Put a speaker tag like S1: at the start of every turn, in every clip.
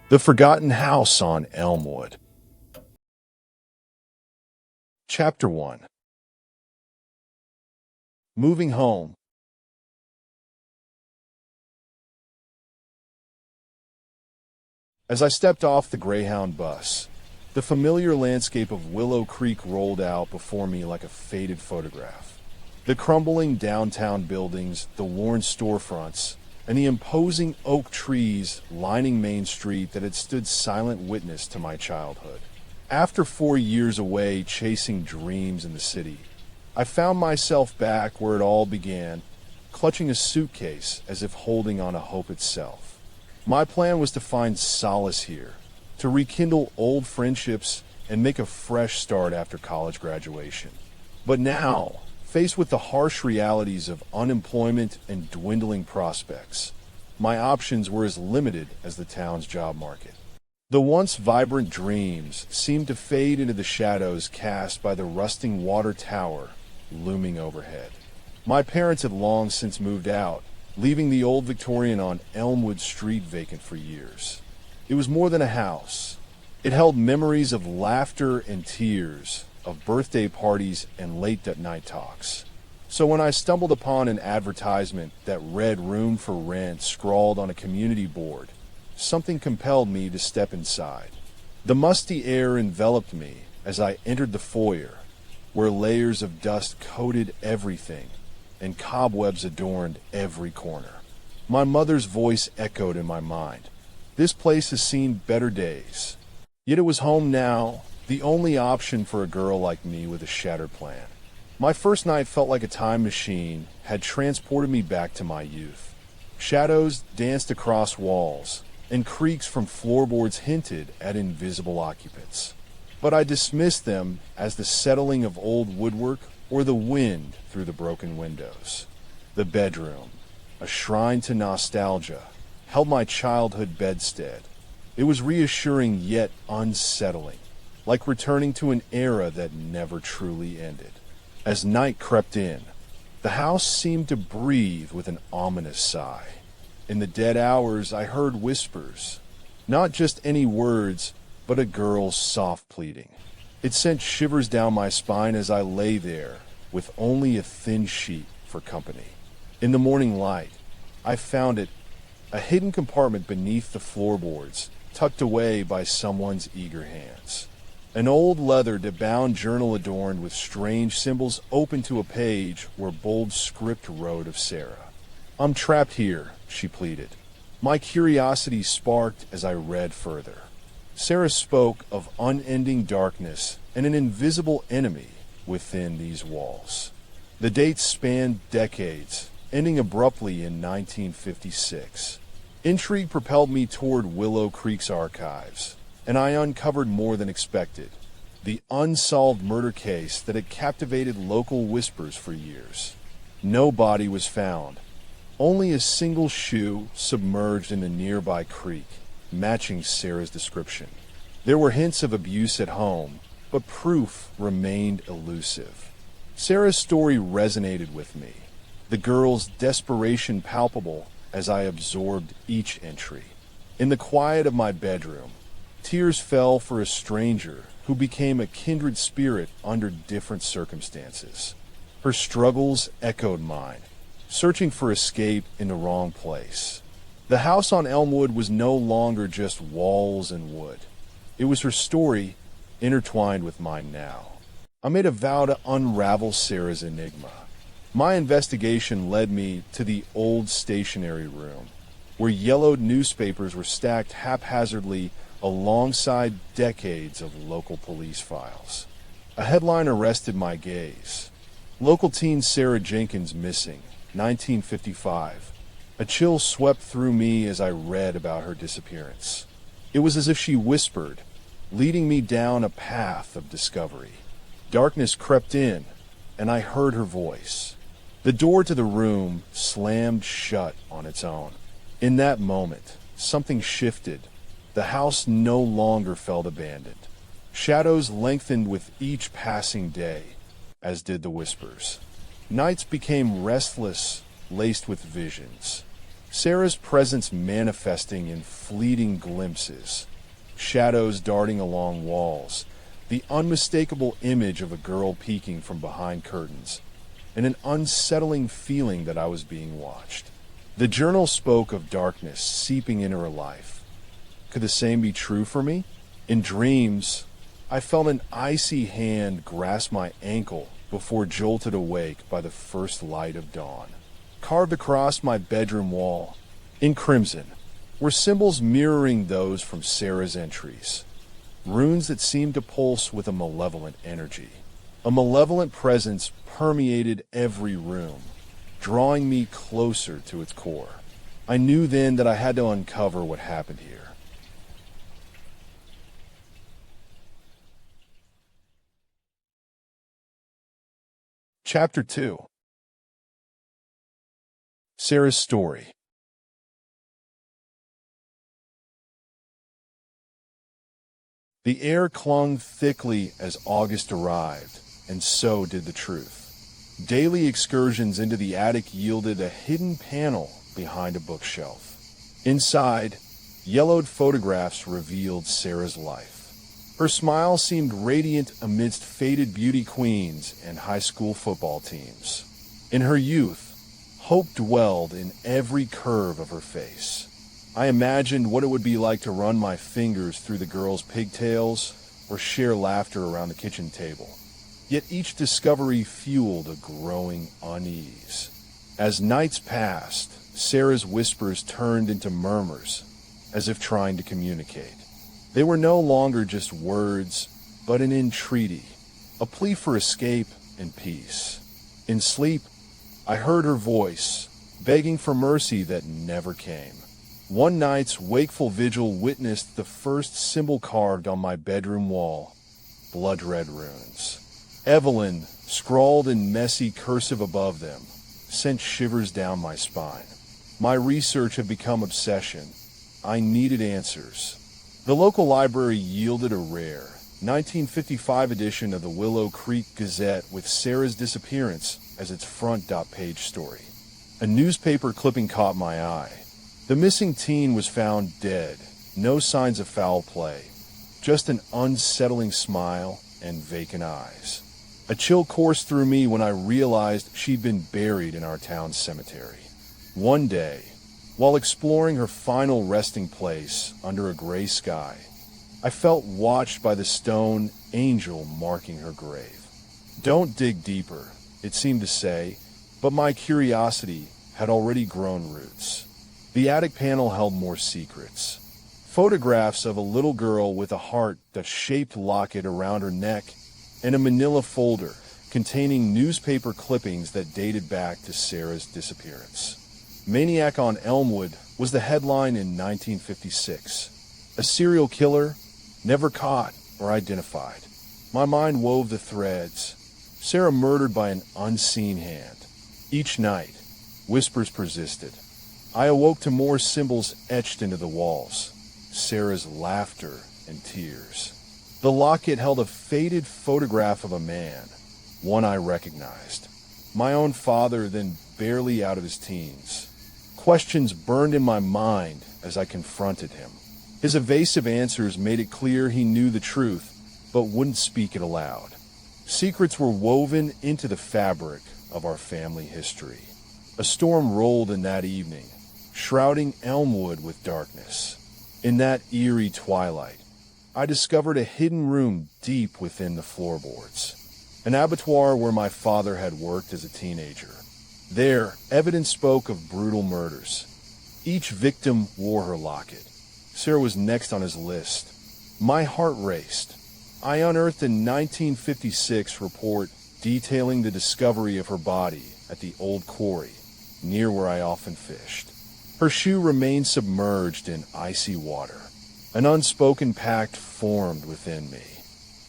S1: The Forgotten House on Elmwood. Chapter 1. Moving home. As I stepped off the Greyhound bus, the familiar landscape of Willow Creek rolled out before me like a faded photograph. The crumbling downtown buildings, the worn storefronts, and the imposing oak trees lining Main Street that had stood silent witness to my childhood. After 4 years away chasing dreams in the city, I found myself back where it all began, clutching a suitcase as if holding on to hope itself. My plan was to find solace here, to rekindle old friendships and make a fresh start after college graduation. But now, faced with the harsh realities of unemployment and dwindling prospects, my options were as limited as the town's job market. The once vibrant dreams seemed to fade into the shadows cast by the rusting water tower looming overhead. My parents had long since moved out, leaving the old Victorian on Elmwood Street vacant for years. It was more than a house. It held memories of laughter and tears, of birthday parties and late-at-night talks. So when I stumbled upon an advertisement that read room for rent scrawled on a community board, something compelled me to step inside. The musty air enveloped me as I entered the foyer, where layers of dust coated everything and cobwebs adorned every corner. My mother's voice echoed in my mind. This place has seen better days. Yet it was home now, the only option for a girl like me with a shattered plan. My first night felt like a time machine had transported me back to my youth. Shadows danced across walls, and creaks from floorboards hinted at invisible occupants. But I dismissed them as the settling of old woodwork or the wind through the broken windows. The bedroom, a shrine to nostalgia, held my childhood bedstead. It was reassuring yet unsettling, like returning to an era that never truly ended. As night crept in, the house seemed to breathe with an ominous sigh. In the dead hours, I heard whispers, not just any words, but a girl's soft pleading. It sent shivers down my spine as I lay there, with only a thin sheet for company. In the morning light, I found it, a hidden compartment beneath the floorboards, tucked away by someone's eager hands. An old leather-bound journal adorned with strange symbols open to a page where bold script wrote of Sarah. "I'm trapped here," she pleaded. My curiosity sparked as I read further. Sarah spoke of unending darkness and an invisible enemy within these walls. The dates spanned decades, ending abruptly in 1956. Intrigue propelled me toward Willow Creek's archives, and I uncovered more than expected. The unsolved murder case that had captivated local whispers for years. No body was found, only a single shoe submerged in a nearby creek, matching Sarah's description. There were hints of abuse at home, but proof remained elusive. Sarah's story resonated with me, the girl's desperation palpable as I absorbed each entry. In the quiet of my bedroom, tears fell for a stranger who became a kindred spirit under different circumstances. Her struggles echoed mine, searching for escape in the wrong place. The house on Elmwood was no longer just walls and wood. It was her story, intertwined with mine now. I made a vow to unravel Sarah's enigma. My investigation led me to the old stationery room, where yellowed newspapers were stacked haphazardly alongside decades of local police files. A headline arrested my gaze. Local teen Sarah Jenkins missing, 1955. A chill swept through me as I read about her disappearance. It was as if she whispered, leading me down a path of discovery. Darkness crept in, and I heard her voice. The door to the room slammed shut on its own. In that moment, something shifted. The house no longer felt abandoned. Shadows lengthened with each passing day, as did the whispers. Nights became restless, laced with visions. Sarah's presence manifesting in fleeting glimpses, shadows darting along walls, the unmistakable image of a girl peeking from behind curtains, and an unsettling feeling that I was being watched. The journal spoke of darkness seeping into her life. Could the same be true for me? In dreams, I felt an icy hand grasp my ankle before jolted awake by the first light of dawn. Carved across my bedroom wall, in crimson, were symbols mirroring those from Sarah's entries. Runes that seemed to pulse with a malevolent energy. A malevolent presence permeated every room, drawing me closer to its core. I knew then that I had to uncover what happened here. Chapter 2. Sarah's Story. The air clung thickly as August arrived, and so did the truth. Daily excursions into the attic yielded a hidden panel behind a bookshelf. Inside, yellowed photographs revealed Sarah's life. Her smile seemed radiant amidst faded beauty queens and high school football teams. In her youth, hope dwelled in every curve of her face. I imagined what it would be like to run my fingers through the girl's pigtails or share laughter around the kitchen table. Yet each discovery fueled a growing unease. As nights passed, Sarah's whispers turned into murmurs, as if trying to communicate. They were no longer just words, but an entreaty, a plea for escape and peace. In sleep, I heard her voice, begging for mercy that never came. One night's wakeful vigil witnessed the first symbol carved on my bedroom wall, blood-red runes. Evelyn, scrawled in messy cursive above them, sent shivers down my spine. My research had become obsession. I needed answers. The local library yielded a rare 1955 edition of the Willow Creek Gazette with Sarah's disappearance as its front-page story. A newspaper clipping caught my eye. The missing teen was found dead, no signs of foul play, just an unsettling smile and vacant eyes. A chill coursed through me when I realized she'd been buried in our town cemetery. One day, while exploring her final resting place under a gray sky, I felt watched by the stone angel marking her grave. Don't dig deeper, it seemed to say, but my curiosity had already grown roots. The attic panel held more secrets. Photographs of a little girl with a heart-shaped locket around her neck and a manila folder containing newspaper clippings that dated back to Sarah's disappearance. Maniac on Elmwood was the headline in 1956. A serial killer, never caught or identified. My mind wove the threads. Sarah murdered by an unseen hand. Each night, whispers persisted. I awoke to more symbols etched into the walls. Sarah's laughter and tears. The locket held a faded photograph of a man, one I recognized. My own father, then barely out of his teens. Questions burned in my mind as I confronted him. His evasive answers made it clear he knew the truth, but wouldn't speak it aloud. Secrets were woven into the fabric of our family history. A storm rolled in that evening, shrouding Elmwood with darkness. In that eerie twilight, I discovered a hidden room deep within the floorboards. An abattoir where my father had worked as a teenager. There, evidence spoke of brutal murders. Each victim wore her locket. Sarah was next on his list. My heart raced. I unearthed a 1956 report detailing the discovery of her body at the old quarry, near where I often fished. Her shoe remained submerged in icy water. An unspoken pact formed within me,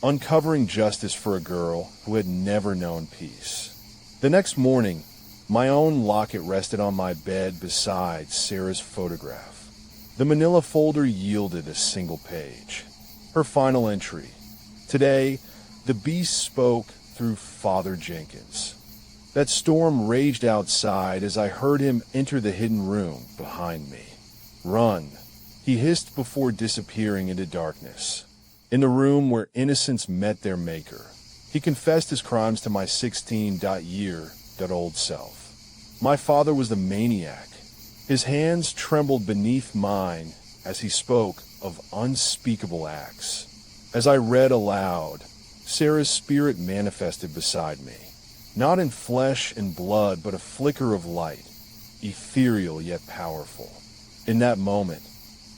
S1: uncovering justice for a girl who had never known peace. The next morning, my own locket rested on my bed beside Sarah's photograph. The manila folder yielded a single page. Her final entry. Today, the beast spoke through Father Jenkins. That storm raged outside as I heard him enter the hidden room behind me. "Run," he hissed before disappearing into darkness. In the room where innocence met their maker, he confessed his crimes to my 16-year-old self. My father was the maniac. His hands trembled beneath mine as he spoke of unspeakable acts. As I read aloud, Sarah's spirit manifested beside me, not in flesh and blood, but a flicker of light, ethereal yet powerful. In that moment,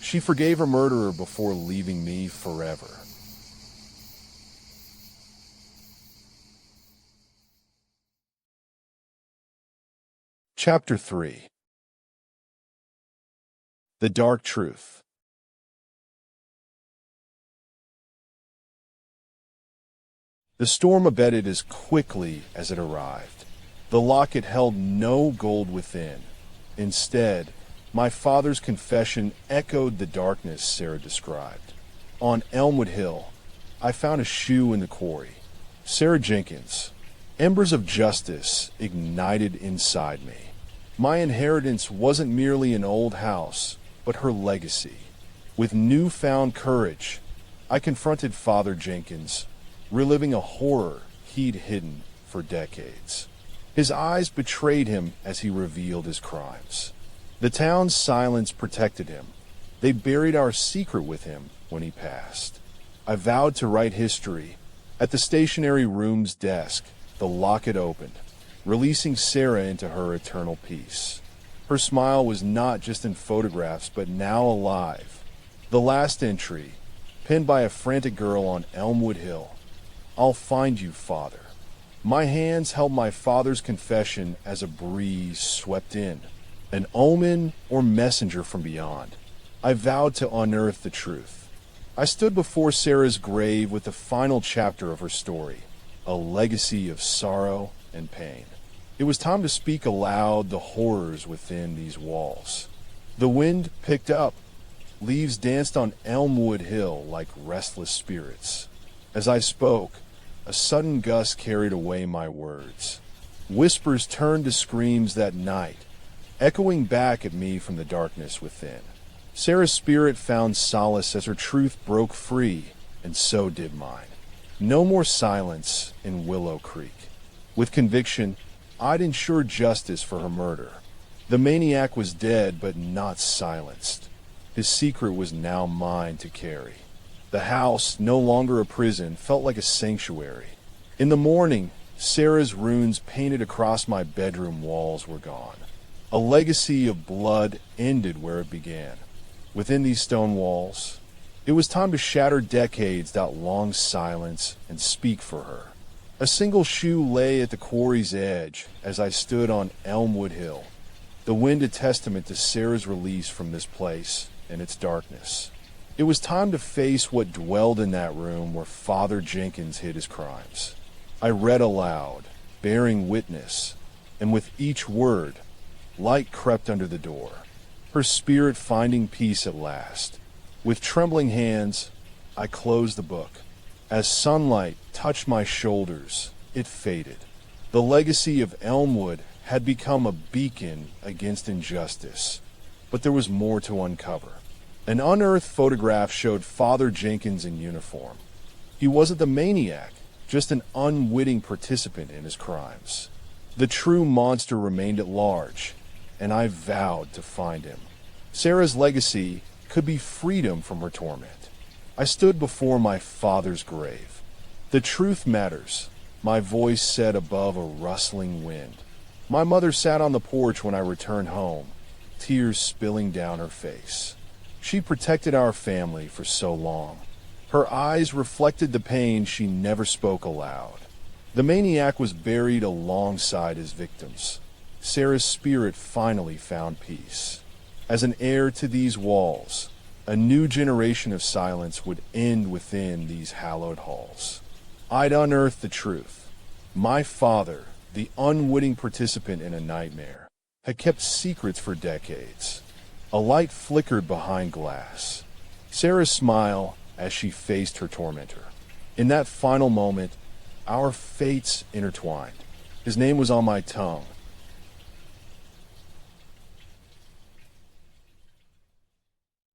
S1: she forgave her murderer before leaving me forever. Chapter 3. The Dark Truth. The storm abated as quickly as it arrived. The locket held no gold within. Instead, my father's confession echoed the darkness Sarah described. On Elmwood Hill, I found a shoe in the quarry. Sarah Jenkins. Embers of justice ignited inside me. My inheritance wasn't merely an old house, but her legacy. With newfound courage, I confronted Father Jenkins, reliving a horror he'd hidden for decades. His eyes betrayed him as he revealed his crimes. The town's silence protected him. They buried our secret with him when he passed. I vowed to write history. At the stationery room's desk, the locket opened, releasing Sarah into her eternal peace. Her smile was not just in photographs, but now alive. The last entry, penned by a frantic girl on Elmwood Hill. "I'll find you, Father." My hands held my father's confession as a breeze swept in, an omen or messenger from beyond. I vowed to unearth the truth. I stood before Sarah's grave with the final chapter of her story, a legacy of sorrow and pain. It was time to speak aloud the horrors within these walls. The wind picked up. Leaves danced on Elmwood Hill like restless spirits. As I spoke, a sudden gust carried away my words. Whispers turned to screams that night, echoing back at me from the darkness within. Sarah's spirit found solace as her truth broke free, and so did mine. No more silence in Willow Creek. With conviction, I'd ensure justice for her murder. The maniac was dead, but not silenced. His secret was now mine to carry. The house, no longer a prison, felt like a sanctuary. In the morning, Sarah's runes painted across my bedroom walls were gone. A legacy of blood ended where it began. Within these stone walls, it was time to shatter decades-long silence and speak for her. A single shoe lay at the quarry's edge as I stood on Elmwood Hill, the wind a testament to Sarah's release from this place and its darkness. It was time to face what dwelled in that room where Father Jenkins hid his crimes. I read aloud, bearing witness, and with each word, light crept under the door, her spirit finding peace at last. With trembling hands, I closed the book. As sunlight touched my shoulders, it faded. The legacy of Elmwood had become a beacon against injustice, but there was more to uncover. An unearthed photograph showed Father Jenkins in uniform. He wasn't the maniac, just an unwitting participant in his crimes. The true monster remained at large, and I vowed to find him. Sarah's legacy could be freedom from her torment. I stood before my father's grave. "The truth matters," my voice said above a rustling wind. My mother sat on the porch when I returned home, tears spilling down her face. She protected our family for so long. Her eyes reflected the pain she never spoke aloud. The maniac was buried alongside his victims. Sarah's spirit finally found peace. As an heir to these walls, a new generation of silence would end within these hallowed halls. I'd unearthed the truth. My father, the unwitting participant in a nightmare, had kept secrets for decades. A light flickered behind glass. Sarah smiled as she faced her tormentor. In that final moment, our fates intertwined. His name was on my tongue,